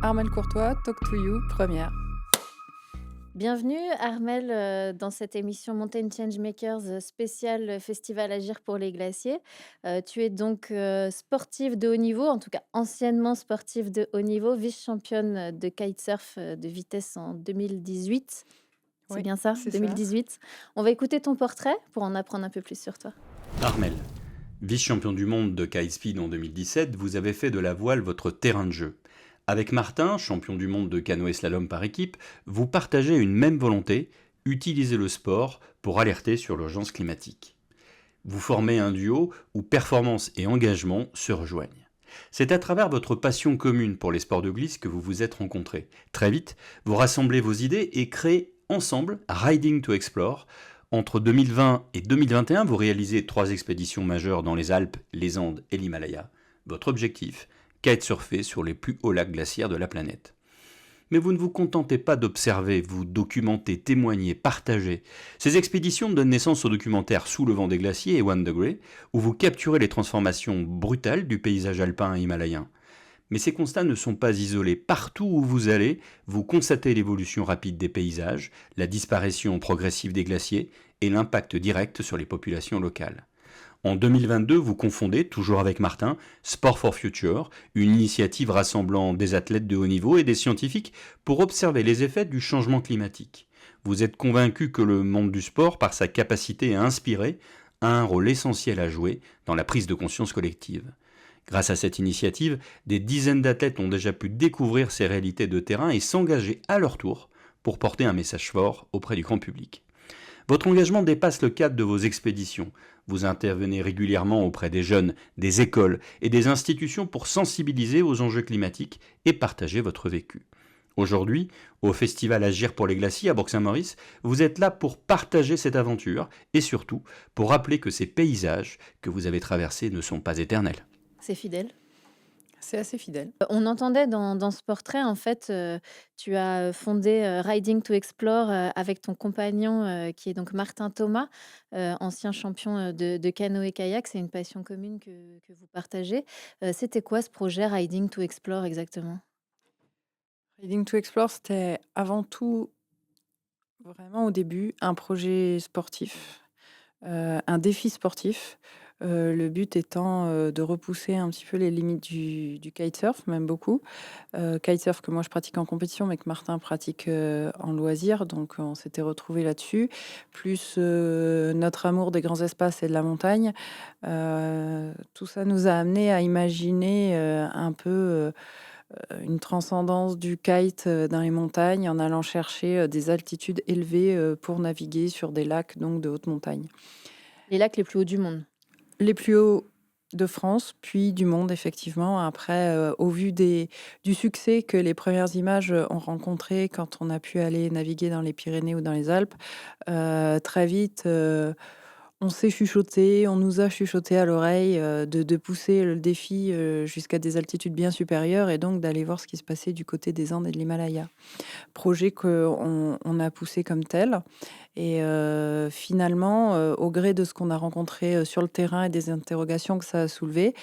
Armelle Courtois, Talk to You, première. Bienvenue Armel dans cette émission Mountain Changemakers spéciale Festival Agir pour les glaciers. Tu es donc sportive de haut niveau, en tout cas anciennement sportive de haut niveau, vice-championne de kitesurf de vitesse en 2018. C'est Oui, bien ça, c'est ça. 2018. On va écouter ton portrait pour en apprendre un peu plus sur toi. Armel, vice-champion du monde de kitespeed en 2017, vous avez fait de la voile votre terrain de jeu. Avec Martin, champion du monde de canoë slalom par équipe, vous partagez une même volonté, utiliser le sport pour alerter sur l'urgence climatique. Vous formez un duo où performance et engagement se rejoignent. C'est à travers votre passion commune pour les sports de glisse que vous vous êtes rencontrés. Très vite, vous rassemblez vos idées et créez ensemble Riding to Explore. Entre 2020 et 2021, vous réalisez 3 expéditions majeures dans les Alpes, les Andes et l'Himalaya. Votre objectif, kitesurfer sur les plus hauts lacs glaciaires de la planète. Mais vous ne vous contentez pas d'observer, vous documentez, témoignez, partagez. Ces expéditions donnent naissance au documentaire Sous le vent des glaciers et One Degree, où vous capturez les transformations brutales du paysage alpin et himalayen. Mais ces constats ne sont pas isolés. Partout où vous allez, vous constatez l'évolution rapide des paysages, la disparition progressive des glaciers et l'impact direct sur les populations locales. En 2022, vous confondez, toujours avec Martin, Sport for Future, une initiative rassemblant des athlètes de haut niveau et des scientifiques pour observer les effets du changement climatique. Vous êtes convaincu que le monde du sport, par sa capacité à inspirer, a un rôle essentiel à jouer dans la prise de conscience collective. Grâce à cette initiative, des dizaines d'athlètes ont déjà pu découvrir ces réalités de terrain et s'engager à leur tour pour porter un message fort auprès du grand public. Votre engagement dépasse le cadre de vos expéditions. Vous intervenez régulièrement auprès des jeunes, des écoles et des institutions pour sensibiliser aux enjeux climatiques et partager votre vécu. Aujourd'hui, au festival Agir pour les glaciers à Bourg-Saint-Maurice, vous êtes là pour partager cette aventure et surtout pour rappeler que ces paysages que vous avez traversés ne sont pas éternels. C'est fidèle. C'est assez fidèle. On entendait dans ce portrait, en fait, tu as fondé, Riding to Explore, avec ton compagnon, qui est donc Martin Thomas, ancien champion, de canoë-kayak. C'est une passion commune que vous partagez. C'était quoi ce projet Riding to Explore exactement? Reading to Explore, c'était avant tout, vraiment au début, un projet sportif, un défi sportif. Le but étant, de repousser un petit peu les limites du kitesurf, même beaucoup. Kitesurf que moi je pratique en compétition, mais que Martin pratique, en loisir, donc on s'était retrouvés là-dessus. Plus, notre amour des grands espaces et de la montagne. Tout ça nous a amenés à imaginer, un peu, une transcendance du kite, dans les montagnes en allant chercher, des altitudes élevées, pour naviguer sur des lacs donc de haute montagne. Les lacs les plus hauts du monde. Les plus hauts de France, puis du monde effectivement. Après, au vu du succès que les premières images, ont rencontré quand on a pu aller naviguer dans les Pyrénées ou dans les Alpes, très vite, on s'est chuchoté, on nous a chuchoté à l'oreille, de pousser le défi, jusqu'à des altitudes bien supérieures et donc d'aller voir ce qui se passait du côté des Andes et de l'Himalaya. Projet qu'on a poussé comme tel et finalement, au gré de ce qu'on a rencontré, sur le terrain et des interrogations que ça a soulevées,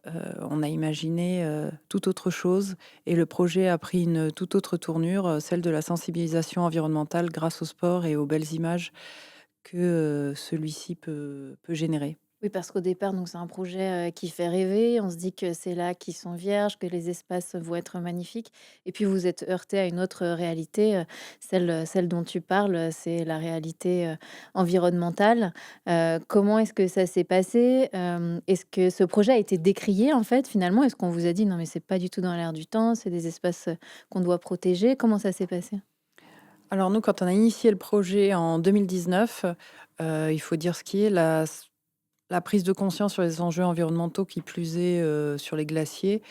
on a imaginé, toute autre chose et le projet a pris une toute autre tournure, celle de la sensibilisation environnementale grâce au sport et aux belles images que, celui-ci peut générer. Oui, parce qu'au départ, donc c'est un projet, qui fait rêver. On se dit que c'est là qui sont vierges, que les espaces vont être magnifiques et puis vous êtes heurté à une autre, réalité, celle dont tu parles, c'est la réalité, environnementale. Comment est-ce que ça s'est passé? Est-ce que ce projet a été décrié, en fait, finalement? Est-ce qu'on vous a dit: «Non, mais c'est pas du tout dans l'air du temps, c'est des espaces, qu'on doit protéger»? Comment ça s'est passé? Alors nous, quand on a initié le projet en 2019, il faut dire ce qui est, la prise de conscience sur les enjeux environnementaux, qui plus est, sur les glaciers,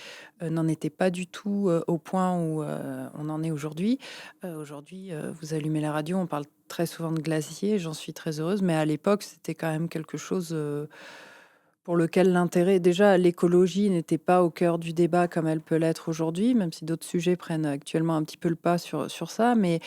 n'en était pas du tout, au point où, on en est aujourd'hui. Aujourd'hui, vous allumez la radio, on parle très souvent de glaciers, j'en suis très heureuse, mais à l'époque, c'était quand même quelque chose, pour lequel l'intérêt déjà, l'écologie n'était pas au cœur du débat comme elle peut l'être aujourd'hui, même si d'autres sujets prennent actuellement un petit peu le pas sur ça. Mais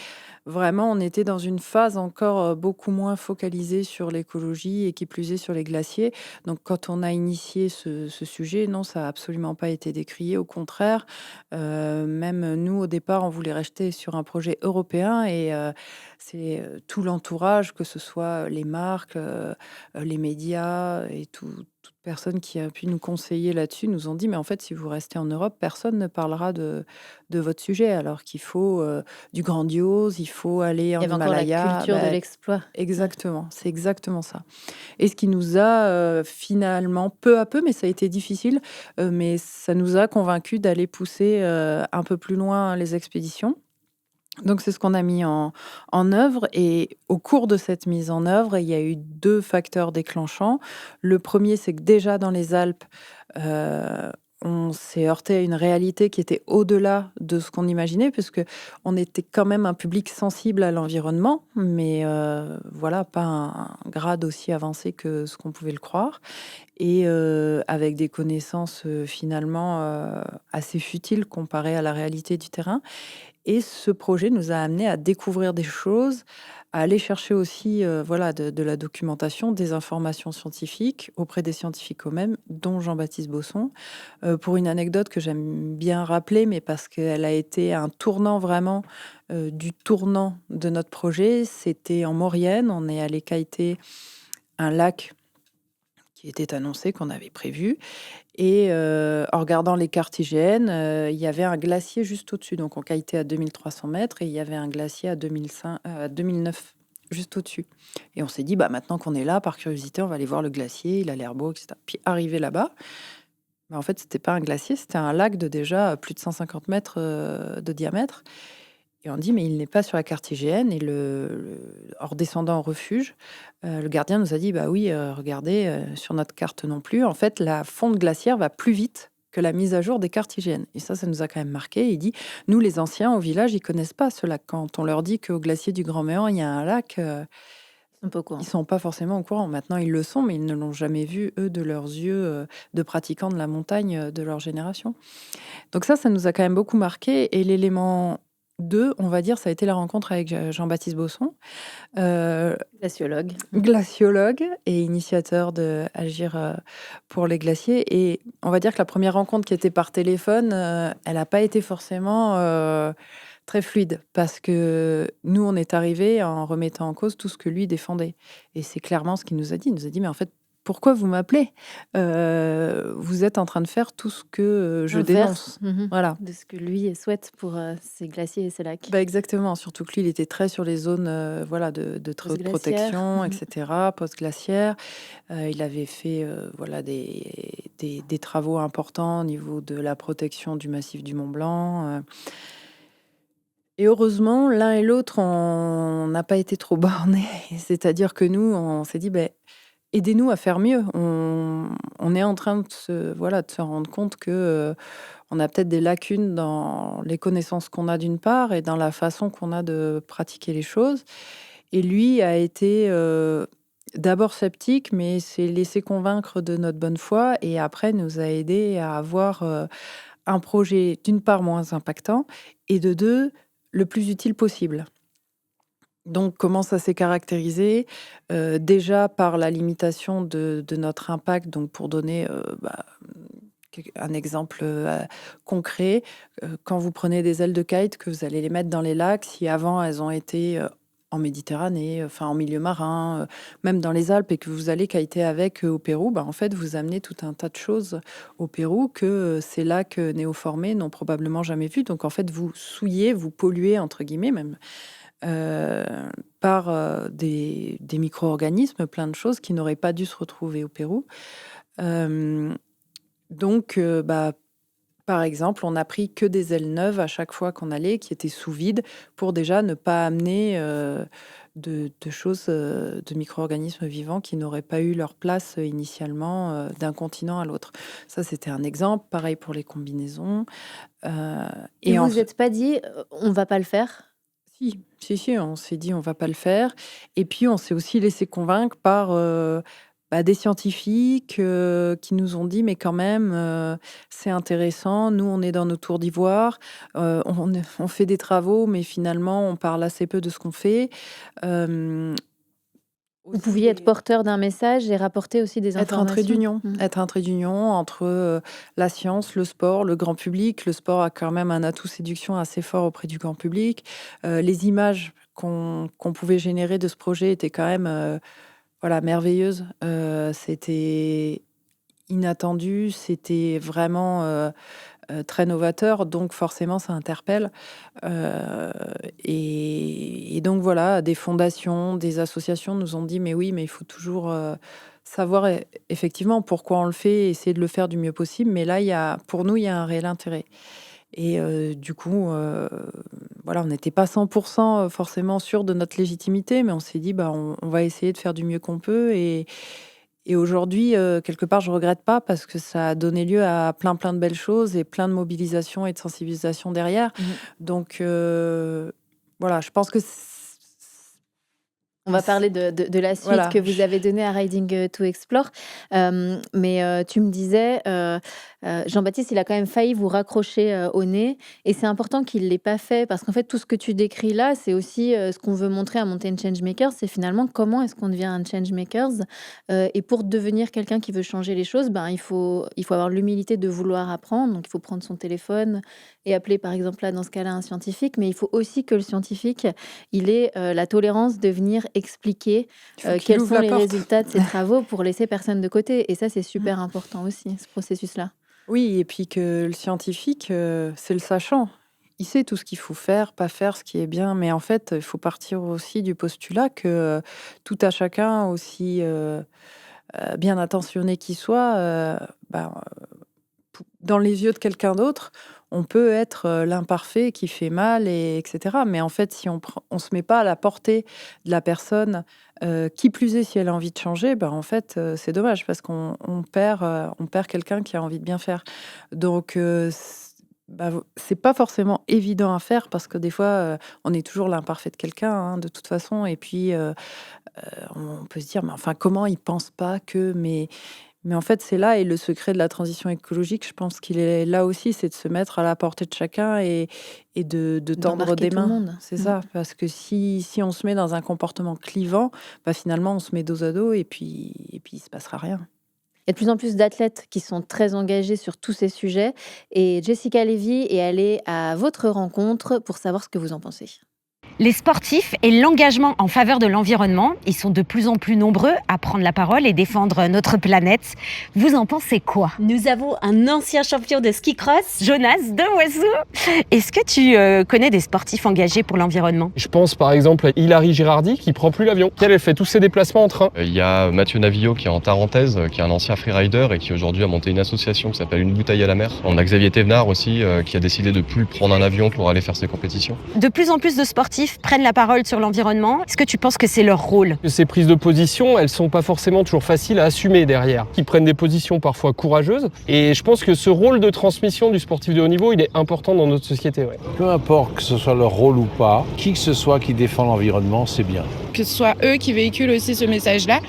vraiment, on était dans une phase encore beaucoup moins focalisée sur l'écologie et qui plus est sur les glaciers. Donc, quand on a initié ce sujet, non, ça a absolument pas été décrié. Au contraire, même nous, au départ, on voulait rester sur un projet européen et c'est tout l'entourage, que ce soit les marques, les médias et toute personne qui a pu nous conseiller là-dessus, nous ont dit: «Mais en fait, si vous restez en Europe, personne ne parlera de votre sujet, alors qu'il faut, du grandiose, il faut aller Il y en avait encore la Himalaya». culture de Bah, l'exploit. Ouais. exactement, c'est exactement ça et ce qui nous a, finalement, peu à peu, mais ça a été difficile, mais ça nous a convaincus d'aller pousser, un peu plus loin les expéditions. Donc c'est ce qu'on a mis en œuvre et au cours de cette mise en œuvre, il y a eu 2 facteurs déclenchants. Le premier, c'est que déjà dans les Alpes, heu, on s'est heurté à une réalité qui était au-delà de ce qu'on imaginait, puisque on était quand même un public sensible à l'environnement, mais voilà, pas un grade aussi avancé que ce qu'on pouvait le croire et avec des connaissances, finalement, assez futiles comparées à la réalité du terrain. Et ce projet nous a amenés à découvrir des choses, à aller chercher aussi, voilà, de la documentation, des informations scientifiques auprès des scientifiques eux-mêmes, dont Jean-Baptiste Bosson. Pour une anecdote que j'aime bien rappeler, mais parce qu'elle a été un tournant vraiment, du tournant de notre projet, c'était en Maurienne. On est allé kiter un lac qui était annoncé, qu'on avait prévu et en regardant les cartes IGN, il y avait un glacier juste au-dessus. Donc on kitait à 2 300 mètres et il y avait un glacier à 2009 juste au-dessus et on s'est dit: «Bah, maintenant qu'on est là, par curiosité, on va aller voir le glacier, il a l'air beau et cetera». Puis arrivé là-bas, bah, en fait, c'était pas un glacier, c'était un lac de déjà plus de 150 mètres, de diamètre et on dit: «Mais il n'est pas sur la carte IGN» et en redescendant au refuge, le gardien nous a dit: «Bah oui, regardez, sur notre carte non plus, en fait, la fonte glaciaire va plus vite que la mise à jour des cartes IGN» et ça nous a quand même marqué. Il dit: «Nous, les anciens au village, ils connaissent pas ce lac. Quand on leur dit qu'au glacier du Grand Méan, il y a un lac, Un peu ils courant. sont pas forcément au courant. Maintenant, ils le sont, mais ils ne l'ont jamais vu, eux, de leurs yeux, de pratiquants de la montagne, de leur génération». Donc ça nous a quand même beaucoup marqué et l'élément 2, on va dire, ça a été la rencontre avec Jean-Baptiste Bosson, heu, Glaciologue. glaciologue et initiateur de Agir, pour les glaciers et on va dire que la première rencontre qui était par téléphone, elle n'a pas été forcément, très fluide parce que nous, on est arrivés en remettant en cause tout ce que lui défendait et c'est clairement ce qu'il nous a dit. Il nous a dit: «Mais en fait, pourquoi vous m'appelez? Vous êtes en train de faire tout ce que, je Inverse, dénonce». Voilà. de ce que lui souhaite pour, ses glaciers et ses lacs. Bah, exactement, surtout que lui, il était très sur les zones, voilà, de Post-glaciaire. protection et cetera, post-glaciaire. Il avait fait, voilà, des travaux importants au niveau de la protection du massif du Mont Blanc, et heureusement, l'un et l'autre, on n'a pas été trop bornés. C'est-à-dire que nous, on s'est dit: ben aidez-nous à faire mieux». On est en train de se rendre compte que, on a peut-être des lacunes dans les connaissances qu'on a d'une part et dans la façon qu'on a de pratiquer les choses et lui a été, d'abord sceptique, mais s'est laissé convaincre de notre bonne foi et après nous a aidés à avoir, un projet d'une part moins impactant et de 2 le plus utile possible. Donc comment ça s'est caractérisé? Déjà par la limitation de notre impact, donc pour donner, un exemple, concret, quand vous prenez des ailes de kite, que vous allez les mettre dans les lacs, si avant elles ont été, en Méditerranée, enfin en milieu marin, même dans les Alpes et que vous allez kiter avec, au Pérou, bah, en fait, vous amenez tout un tas de choses au Pérou que, ces lacs, néoformés n'ont probablement jamais vues. Donc en fait, vous souillez, vous «polluez» entre guillemets même, heu, par, des micro-organismes, plein de choses qui n'auraient pas dû se retrouver au Pérou. Hem, donc bah, par exemple, on a pris que des ailes neuves à chaque fois qu'on allait, qui étaient sous vide, pour déjà ne pas amener, de choses, de micro-organismes vivants qui n'auraient pas eu leur place, initialement, d'un continent à l'autre. Ça, c'était un exemple. Pareil pour les combinaisons, heu Et et vous en vous êtes pas dit: «On va pas le faire»? si, on s'est dit: «On va pas le faire» et puis on s'est aussi laissé convaincre par, des scientifiques qui nous ont dit, mais quand même, c'est intéressant. Nous, on est dans nos tours d'ivoire, on fait des travaux, mais finalement, on parle assez peu de ce qu'on fait. Euh, Vous Aussi pouviez être des... porteur d'un message et rapporter aussi des informations. Être un trait d'union entre la science, le sport, le grand public. Le sport a quand même un atout séduction assez fort auprès du grand public. Les images qu'on pouvait générer de ce projet étaient quand même merveilleuses. C'était inattendu, c'était vraiment très novateur, donc forcément ça interpelle. Euh, et donc voilà, des fondations, des associations nous ont dit, mais oui, mais il faut toujours savoir effectivement pourquoi on le fait, et essayer de le faire du mieux possible. Mais là, pour nous, il y a un réel intérêt. Et du coup, on n'était pas 100% forcément sûr de notre légitimité, mais on s'est dit, on va essayer de faire du mieux qu'on peut. Et aujourd'hui, quelque part, je regrette pas parce que ça a donné lieu à plein de belles choses et plein de mobilisation et de sensibilisation derrière. Mmh. Donc, je pense que On va parler de la suite voilà. que vous avez donnée à Riding to Explore. Mais tu me disais, Jean-Baptiste, il a quand même failli vous raccrocher au nez. Et c'est important qu'il ne l'ait pas fait parce qu'en fait, tout ce que tu décris là, c'est aussi ce qu'on veut montrer à Mountain Changemakers. C'est finalement comment est-ce qu'on devient un Changemakers. Et pour devenir quelqu'un qui veut changer les choses, il faut avoir l'humilité de vouloir apprendre. Donc, il faut prendre son téléphone et appeler, par exemple, là, dans ce cas-là, un scientifique. Mais il faut aussi que le scientifique, il ait la tolérance de venir expliquer Il faut qu'il quels ouvre sont la les porte. résultats de ses travaux pour laisser personne de côté. Et ça, c'est super important aussi, ce processus-là. Oui, et puis que le scientifique, c'est le sachant. Il sait tout ce qu'il faut faire, pas faire, ce qui est bien. Mais en fait, il faut partir aussi du postulat que tout à chacun, aussi bien intentionné qu'il soit, dans les yeux de quelqu'un d'autre, on peut être l'imparfait qui fait mal, etc. Mais en fait, si on se met pas à la portée de la personne, qui plus est si elle a envie de changer, en fait, c'est dommage parce on perd quelqu'un qui a envie de bien faire. Donc, c'est pas forcément évident à faire parce que des fois, on est toujours l'imparfait de quelqu'un, hein, de toute façon. Et puis, on peut se dire, mais enfin, comment il pense pas que... Mais en fait, c'est là, et le secret de la transition écologique, je pense qu'il est là aussi, c'est de se mettre à la portée de chacun et de tendre D'embarquer des tout le mains. monde. C'est ça, parce que si on se met dans un comportement clivant, finalement, on se met dos à dos et puis il se passera rien. Il y a de plus en plus d'athlètes qui sont très engagés sur tous ces sujets. Et Jessica Lévy est allée à votre rencontre pour savoir ce que vous en pensez. Les sportifs et l'engagement en faveur de l'environnement, ils sont de plus en plus nombreux à prendre la parole et défendre notre planète. Vous en pensez quoi? Nous avons un ancien champion de ski cross. Jonas Devoissou, est-ce que tu connais des sportifs engagés pour l'environnement? Je pense par exemple à Hilary Girardi qui prend plus l'avion. Elle fait tous ses déplacements en train. Il y a Mathieu Navillot qui est en Tarentaise, qui est un ancien freerider et qui aujourd'hui a monté une association qui s'appelle Une bouteille à la mer. On a Xavier Thévenard aussi qui a décidé de plus prendre un avion pour aller faire ses compétitions. De plus en plus de sportifs prennent la parole sur l'environnement. Est-ce que tu penses que c'est leur rôle? Ces prises de position, elles sont pas forcément toujours faciles à assumer derrière. Ils prennent des positions parfois courageuses. Et je pense que ce rôle de transmission du sportif de haut niveau, il est important dans notre société. Ouais. Peu importe que ce soit leur rôle ou pas, qui que ce soit qui défend l'environnement, c'est bien. Que ce soit eux qui véhiculent aussi ce message-là,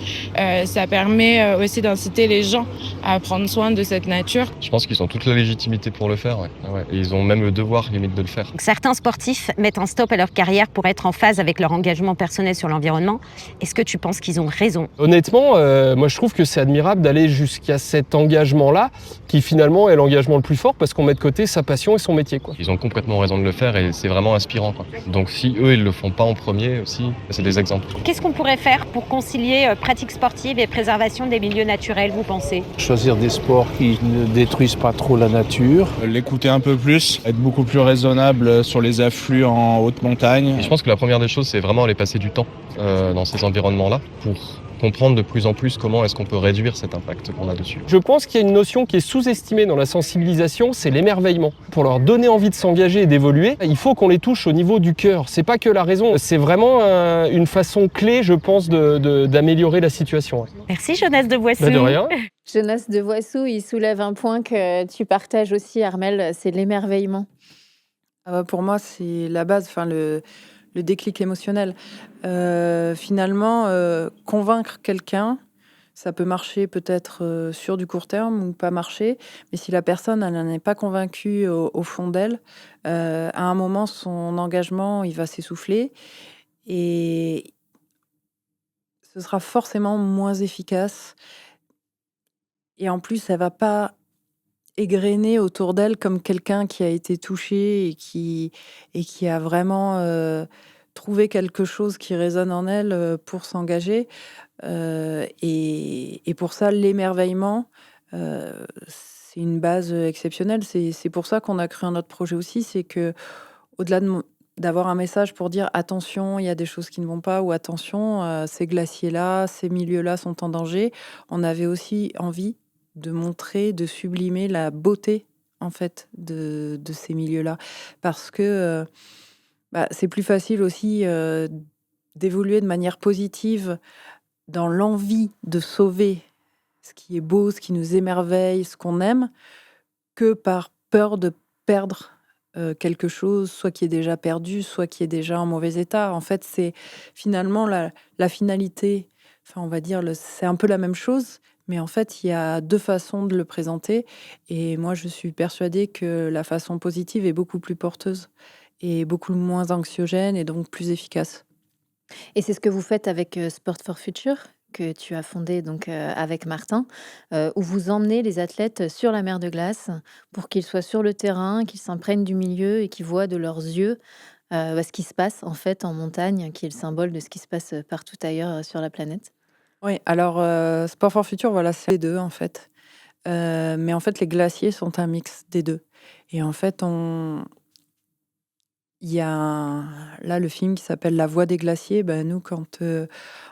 ça permet aussi d'inciter les gens à prendre soin de cette nature. Je pense qu'ils ont toute la légitimité pour le faire. Ouais. Et ils ont même le devoir limite de le faire. Certains sportifs mettent un stop à leur carrière pour être en phase avec leur engagement personnel sur l'environnement. Est-ce que tu penses qu'ils ont raison? Honnêtement, moi je trouve que c'est admirable d'aller jusqu'à cet engagement-là, qui finalement est l'engagement le plus fort parce qu'on met de côté sa passion et son métier. Quoi. Ils ont complètement raison de le faire et c'est vraiment inspirant. Quoi. Donc si eux ils le font pas en premier aussi, c'est des exemples. Qu'est-ce qu'on pourrait faire pour concilier pratique sportive et préservation des milieux naturels, vous pensez? Choisir des sports qui ne détruisent pas trop la nature. L'écouter un peu plus, être beaucoup plus raisonnable sur les afflux en haute montagne. Et je pense que la première des choses, c'est vraiment aller passer du temps dans ces environnements-là pour comprendre de plus en plus comment est-ce qu'on peut réduire cet impact qu'on a dessus. Je pense qu'il y a une notion qui est sous-estimée dans la sensibilisation, c'est l'émerveillement. Pour leur donner envie de s'engager et d'évoluer, il faut qu'on les touche au niveau du cœur. C'est pas que la raison, c'est vraiment une façon clé, je pense, d'améliorer la situation. Merci Jonas Devoissou. De rien. Jonas Devoissou, il soulève un point que tu partages aussi, Armelle, c'est l'émerveillement. Pour moi, c'est la base, le déclic émotionnel. Finalement, convaincre quelqu'un Ça peut marcher peut-être sur du court terme ou pas marcher, mais si la personne elle n'en est pas convaincue au fond d'elle, à un moment, son engagement, il va s'essouffler et ce sera forcément moins efficace et en plus, elle va pas égrener autour d'elle comme quelqu'un qui a été touché et qui a vraiment, trouvé quelque chose qui résonne en elle, pour s'engager. Et pour ça, l'émerveillement, c'est une base, exceptionnelle. C'est pour ça qu'on a créé un autre projet aussi, c'est que au-delà d'avoir un message pour dire: «Attention, il y a des choses qui ne vont pas» ou «Attention, ces glaciers-là, ces milieux-là sont en danger». On avait aussi envie de montrer, de sublimer la beauté, en fait, de ces milieux-là. Parce que, c'est plus facile aussi, d'évoluer de manière positive dans l'envie de sauver ce qui est beau, ce qui nous émerveille, ce qu'on aime, que par peur de perdre, quelque chose, soit qui est déjà perdu, soit qui est déjà en mauvais état. En fait, c'est finalement la finalité, enfin, on va dire c'est un peu la même chose, mais en fait, il y a 2 façons de le présenter et moi, je suis persuadée que la façon positive est beaucoup plus porteuse et beaucoup moins anxiogène et donc plus efficace. Et c'est ce que vous faites avec, Sport for Future, que tu as fondé donc, avec Martin, où vous emmenez les athlètes sur la mer de glace pour qu'ils soient sur le terrain, qu'ils s'imprègnent du milieu et qu'ils voient de leurs yeux, ce qui se passe en fait en montagne, qui est le symbole de ce qui se passe, partout ailleurs, sur la planète? Oui, alors, Sport for Future, voilà, c'est les 2 en fait. Mais en fait, les glaciers sont un mix des 2 et en fait, il y a là, le film qui s'appelle La Voix des glaciers, ben, nous, quand,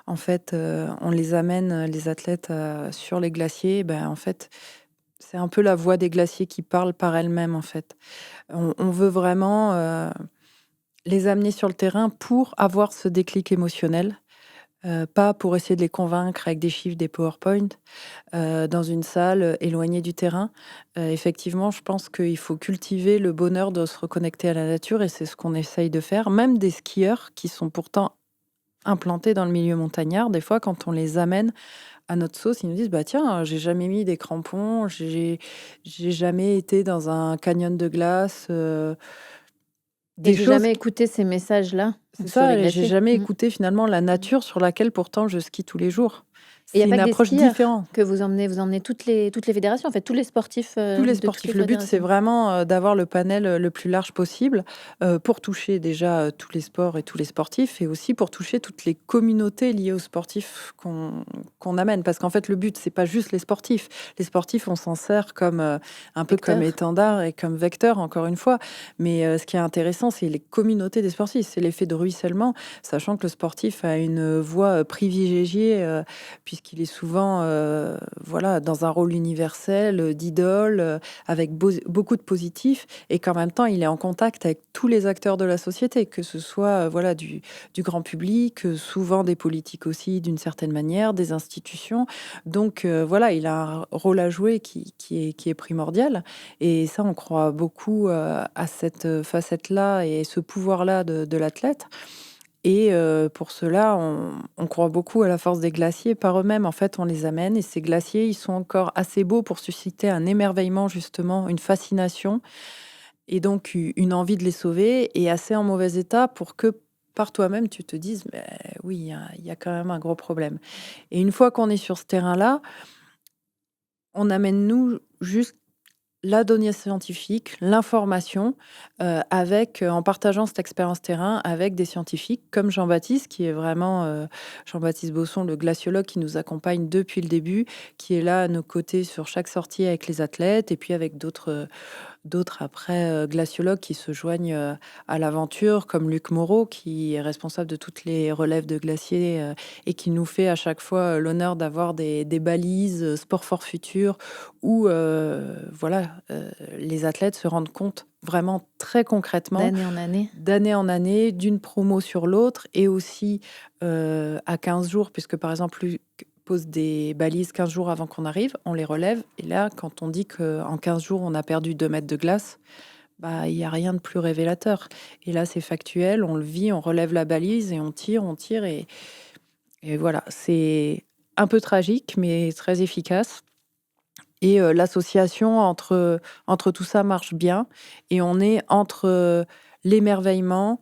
en fait, on les amène, les athlètes, sur les glaciers, ben, en fait, c'est un peu la voix des glaciers qui parle par elle-même, en fait. On veut vraiment, les amener sur le terrain pour avoir ce déclic émotionnel, pas pour essayer de les convaincre avec des chiffres, des PowerPoint, dans une salle, éloignée du terrain. Effectivement, je pense qu'il faut cultiver le bonheur de se reconnecter à la nature et c'est ce qu'on essaye de faire. Même des skieurs qui sont pourtant implantés dans le milieu montagnard, des fois, quand on les amène à notre sauce, ils nous disent: «Bah, tiens, j'ai jamais mis des crampons, j'ai jamais été dans un canyon de glace», Et des j'ai choses jamais écouté ces messages-là, c'est sur les ça et j'ai glaciers. jamais Mmh. écouté finalement la nature sur laquelle pourtant je skie tous les jours. Et il y C'est a pas une que des approche skieurs différente. que vous emmenez toutes les fédérations, en fait, tous les sportifs, Tous les de toutes les sportifs. Le but, c'est fédérations? vraiment, d'avoir le panel, le plus large possible, pour toucher déjà, tous les sports et tous les sportifs et aussi pour toucher toutes les communautés liées aux sportifs qu'on amène. Parce qu'en fait, le but, c'est pas juste les sportifs. Les sportifs, on s'en sert comme, un peu comme Vecteur? étendard et comme vecteur, encore une fois. Mais, ce qui est intéressant, c'est les communautés des sportifs. C'est l'effet de ruissellement, sachant que le sportif a une, voix, privilégiée, puisqu'il est souvent, voilà, dans un rôle universel, d'idole, avec beaucoup de positifs et qu'en même temps, il est en contact avec tous les acteurs de la société, que ce soit, voilà, du grand public, souvent des politiques aussi d'une certaine manière, des institutions. Donc, voilà, il a un rôle à jouer qui est primordial et ça, on croit beaucoup, à cette, facette-là et ce pouvoir-là de l'athlète. Et pour cela, on croit beaucoup à la force des glaciers par eux-mêmes. En fait, on les amène et ces glaciers, ils sont encore assez beaux pour susciter un émerveillement justement, une fascination et donc une envie de les sauver et assez en mauvais état pour que par toi-même, tu te dises: «Beh, oui, il y a quand même un gros problème» et une fois qu'on est sur ce terrain-là, on amène nous juste la donnée scientifique, l'information, en partageant cette expérience terrain avec des scientifiques comme Jean-Baptiste qui est vraiment, Jean-Baptiste Bosson, le glaciologue qui nous accompagne depuis le début, qui est là à nos côtés sur chaque sortie avec les athlètes et puis avec d'autres après, glaciologues qui se joignent, à l'aventure, comme Luc Moreau, qui est responsable de toutes les relèves de glaciers, et qui nous fait à chaque fois, l'honneur d'avoir des balises, Sport for Future où, voilà, les athlètes se rendent compte vraiment très concrètement, D'année en année? d'année en année, d'une promo sur l'autre et aussi, à 15 jours puisque par exemple Luc pose des balises 15 jours avant qu'on arrive, on les relève et là, quand on dit qu'en 15 jours, on a perdu 2 mètres de glace, bah, il y a rien de plus révélateur et là, c'est factuel, on le vit, on relève la balise et on tire et voilà. C'est un peu tragique, mais très efficace. Et l'association entre tout ça marche bien. Et on est entre l'émerveillement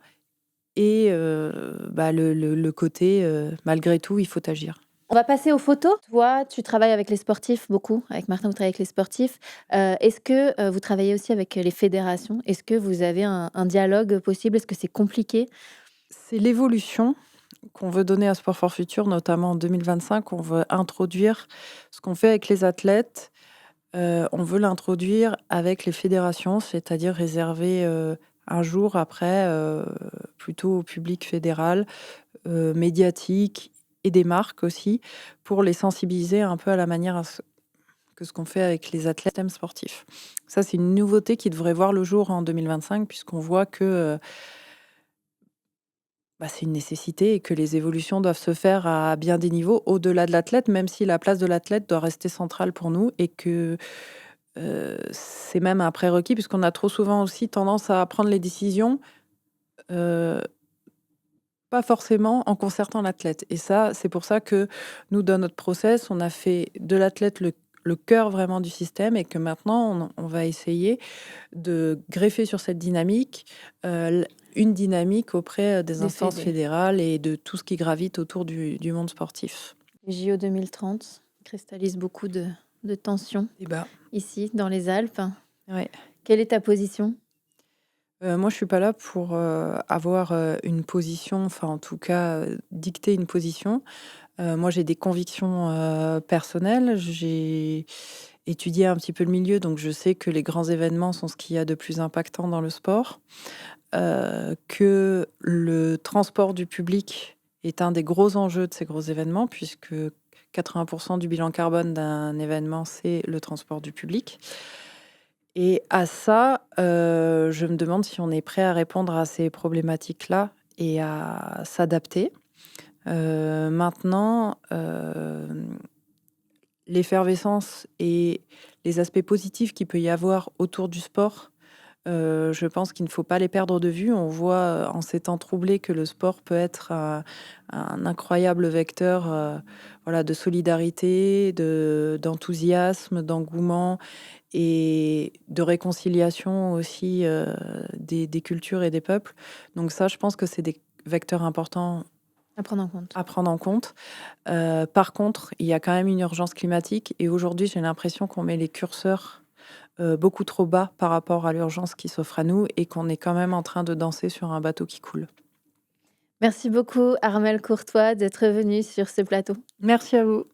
et le côté malgré tout, il faut agir. On va passer aux photos. Toi, tu travailles avec les sportifs beaucoup. Avec Martin, vous travaillez avec les sportifs. Est-ce que vous travaillez aussi avec les fédérations? Est-ce que vous avez un dialogue possible? Est-ce que c'est compliqué? C'est l'évolution qu'on veut donner à Sport for Future, notamment en 2025. On veut introduire ce qu'on fait avec les athlètes. On veut l'introduire avec les fédérations, c'est-à-dire réserver un jour après plutôt au public fédéral, médiatique et des marques aussi, pour les sensibiliser un peu à la manière que ce qu'on fait avec les athlètes sportifs. Ça, c'est une nouveauté qui devrait voir le jour en 2025, puisqu'on voit que c'est une nécessité et que les évolutions doivent se faire à bien des niveaux, au-delà de l'athlète, même si la place de l'athlète doit rester centrale pour nous et que c'est même un prérequis, puisqu'on a trop souvent aussi tendance à prendre les décisions pas forcément en concertant l'athlète. Et ça, c'est pour ça que nous, dans notre process, on a fait de l'athlète le cœur vraiment du système et que maintenant, on va essayer de greffer sur cette dynamique une dynamique auprès des Des instances fédés. fédérales et de tout ce qui gravite autour du monde sportif. Les JO 2030 cristallisent beaucoup de tensions Et bah, ici, dans les Alpes. ouais. Quelle est ta position? Moi, je suis pas là pour avoir une position, enfin, en tout cas, dicter une position. Moi, j'ai des convictions personnelles. J'ai étudié un petit peu le milieu, donc je sais que les grands événements sont ce qu'il y a de plus impactant dans le sport. Que le transport du public est un des gros enjeux de ces gros événements, puisque 80% du bilan carbone d'un événement, c'est le transport du public. Et à ça, je me demande si on est prêt à répondre à ces problématiques-là et à s'adapter. Maintenant, l'effervescence et les aspects positifs qu'il peut y avoir autour du sport, je pense qu'il ne faut pas les perdre de vue. On voit, en ces temps troublés que le sport peut être un incroyable vecteur, voilà, de solidarité, d'enthousiasme, d'engouement et de réconciliation aussi, des cultures et des peuples. Donc ça, je pense que c'est des vecteurs importants À prendre en compte. à prendre en compte. Par contre, il y a quand même une urgence climatique et aujourd'hui, j'ai l'impression qu'on met les curseurs beaucoup trop bas par rapport à l'urgence qui s'offre à nous et qu'on est quand même en train de danser sur un bateau qui coule. Merci beaucoup, Armelle Courtois, d'être venue sur ce plateau. Merci à vous.